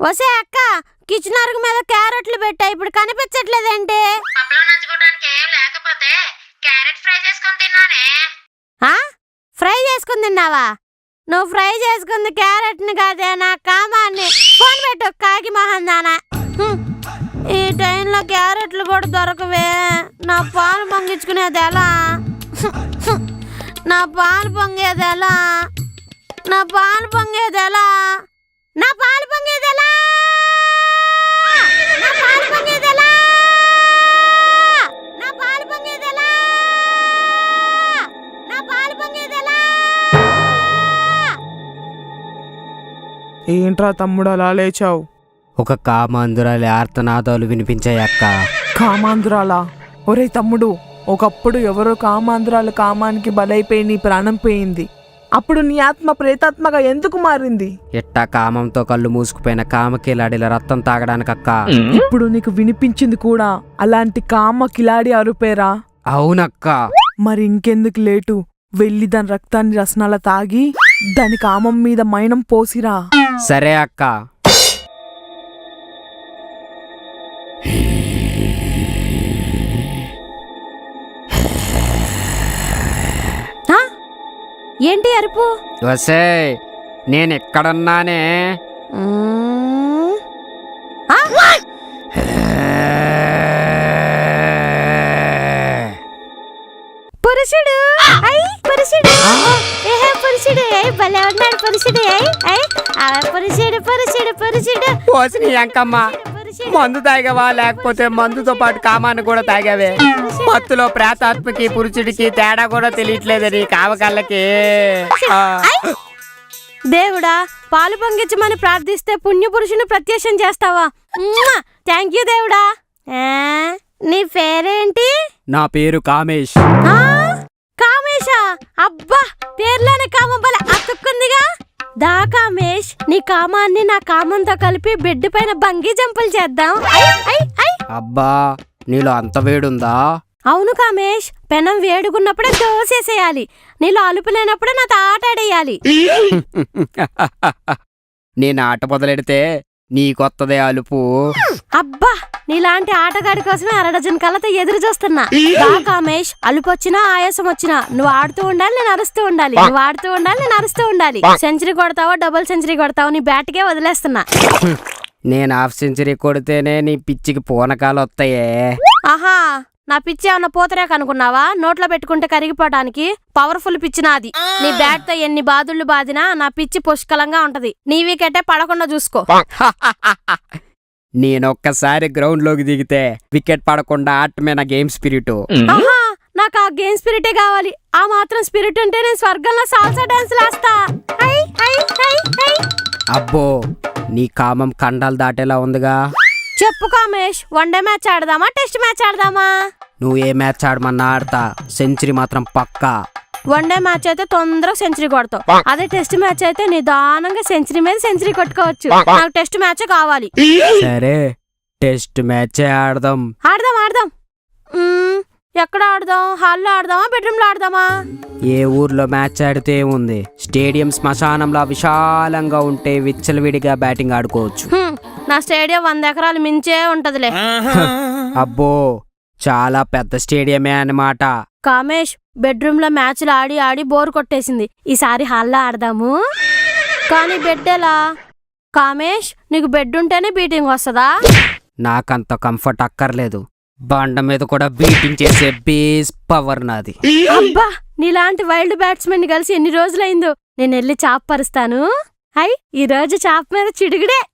వసే అక్క, కిచెన్ అరుగు మీద క్యారెట్లు పెట్టా, ఇప్పుడు కనిపించట్లేదేంటి? ఫ్రై చేసుకుని తిన్నావా? నువ్వు ఫ్రై చేసుకుంది క్యారెట్ ని కాదే, నా కామాన్ని. ఫోన్ పెట్టు కాకి మోహన్ దానా. ఈ టైంలో క్యారెట్లు కూడా దొరకవే. నా పాలు పొంగించుకునేది ఎలా? నా పాలు పొంగేది ఎలా? నా పాలు పొంగేది ఎలా? నా పాలు పొంగేది ఎలా? నా పాలు పొంగేది ఎలా? నా పాలు పొంగేది ఎలా? నా పాలు పొంగేది ఎలా? ఏంట్రా తమ్ముడు అలా లేచావు? ఒక కామాంధురాలి ఆర్తనాదాలు వినిపించాయక్క. కామాంధ్రాలా? ఒరే తమ్ముడు, ఒకప్పుడు ఎవరో కామాంధ్రాలు కామానికి బలైపోయి నీ ప్రాణం పోయింది. అప్పుడు నీ ఆత్మ ప్రేతాత్మగా ఎందుకు మారింది? ఎట్టా కామంతో కళ్ళు మూసుకుపోయిన కామకిలాడిల రక్తం తాగడానికక్క. ఇప్పుడు నీకు వినిపించింది కూడా అలాంటి కామ కిలాడి అరుపేరా? అవునక్క. మరి ఇంకెందుకు లేటు, వెళ్ళి దాని రక్తాన్ని రసనాల తాగి దాని కామం మీద మైనం పోసిరా. సరే అక్క. ఏంటి అరుపు? వసే, నేనెక్కడున్నానే? పురుషుడు, పురుషుడు, పురుషుడు, భలే ఉన్నాడు పురుషుడు. పురుషుడు పురుషుడు పురుషుడు. పోసిని అంకమ్మ, మందు తాగావా లేకపోతే మందుతో పాటు కామాన్ని కూడా తాగావే? మత్తులో ప్రేతాత్మకి పురుషుడికి తేడా కూడా తెలియట్లేదు నీ కావకళ్ళకి. దేవుడా, పాలు పొంగించమని ప్రార్థిస్తే పుణ్యపురుషుని ప్రత్యక్షం చేస్తావా? థ్యాంక్ యూ దేవుడా. నీ పేరేంటి? నా పేరు కామేష్. కామేశా? అబ్బా, పేర్లోనే కామం బల అతుక్కుందిగా. దా కామేష్, నీ కామాన్ని నా కామంతో కలిపి బెడ్ పైన బంగీ జంపులు చేద్దాం. అబ్బా, నీలో అంత వేడుందా? అవును కామేష్, పెనం వేడుకున్నప్పుడే దోసేసేయాలి. నీలో అలుపు లేనప్పుడే నాతో ఆట ఆడేయాలి. నేను ఆట మొదలెడితే నీకొత్తదే అలుపు. అబ్బా, నీలాంటి ఆటగాడి కోసమే అరడజన్ కళ్ళతో ఎదురు చూస్తున్నా. దా కామేష్, అలుపు వచ్చినా ఆయాసం వచ్చినా నువ్వు ఆడుతూ ఉండాలి, నేను అరుస్తూ ఉండాలి. నువ్వు ఆడుతూ ఉండాలి, నేను అరుస్తూ ఉండాలి. సెంచరీ కొడతావో డబుల్ సెంచరీ కొడతావో నీ బ్యాట్కే వదిలేస్తున్నా. నేను హాఫ్ సెంచరీ కొడితేనే నీ పిచ్చికి పూనకాలు వస్తాయే. ఆహా, నా పిచ్చి ఏమన్నా పూతరేక అనుకున్నావా? నోట్లో పెట్టుకుంటే కరిగిపోవడానికి పవర్ఫుల్ పిచ్చి నాది. నీ బ్యాట్ తో ఎన్ని బాదుళ్లు బాదినా నా పిచ్చి పుష్కలంగా ఉంటది. నీ వికెటే పడకుండా చూసుకో. నేనొక్కసారి గ్రౌండ్ లోకి దిగితే వికెట్ పడకుండా ఆటమే నా గేమ్ స్పిరిట్. ఆహా, నాకు ఆ గేమ్ స్పిరిటే కావాలి. ఆ మాత్రం స్పిరిట్ ఉంటే నేను స్వర్గంలో సాల్సా డాన్స్ లేస్తా. అబ్బో, నీ కామం కండాలు దాటేలా ఉందిగా. చెప్పు కామేష్, వన్డే మ్యాచ్ ఆడదామా, టెస్ట్ మ్యాచ్ ఆడదామా? నువ్వు ఏ మ్యాచ్ ఆడమన్నా ఆడతా, సెంచరీ మాత్రం పక్కా. వన్డే మ్యాచ్ అయితే తొందరగా సెంచరీ కొడతావు. అదే టెస్ట్ మ్యాచ్ అయితే నిదానంగా సెంచరీ మీద సెంచరీ కొట్టుకోవచ్చు. నాకు టెస్ట్ మ్యాచ్ కావాలి. సరే, టెస్ట్ మ్యాచ్ ఆడదాం. ఆడదాం ఆడదాం. ఎక్కడ ఆడదాం? హాల్లో ఆడదామా, బెడ్రూమ్ లో ఆడదామా? ఏ ఊర్లో మ్యాచ్ ఆడితే ఉంది? స్టేడియం శ్మశానంలా విశాలంగా ఉంటే విచ్చలవిడిగా బ్యాటింగ్ ఆడుకోవచ్చు. నా స్టేడియం 100 ఎకరాలు మించే ఉంటదిలే. అబ్బో, చాలా పెద్ద స్టేడియమే అన్నమాట. కామేష్, బెడ్రూమ్ లో మ్యాచ్లు ఆడి ఆడి బోర్ కొట్టేసింది. ఈసారి హాల్లో ఆడదాము. కానీ బెడ్ ఎలా? కామేష్, నీకు బెడ్ ఉంటేనే బీటింగ్ వస్తుందా? నాకంత కంఫర్ట్ అక్కర్లేదు. బండ మీద కూడా బీటింగ్ చేసే బేస్ పవర్ నాది. అబ్బా, నీలాంటి వైల్డ్ బ్యాట్స్మెన్ కలిసి ఎన్ని రోజులైందో. నేను వెళ్ళి చాప్ పరుస్తాను. ఈ రోజు చాప్ మీద చిడుగుడే.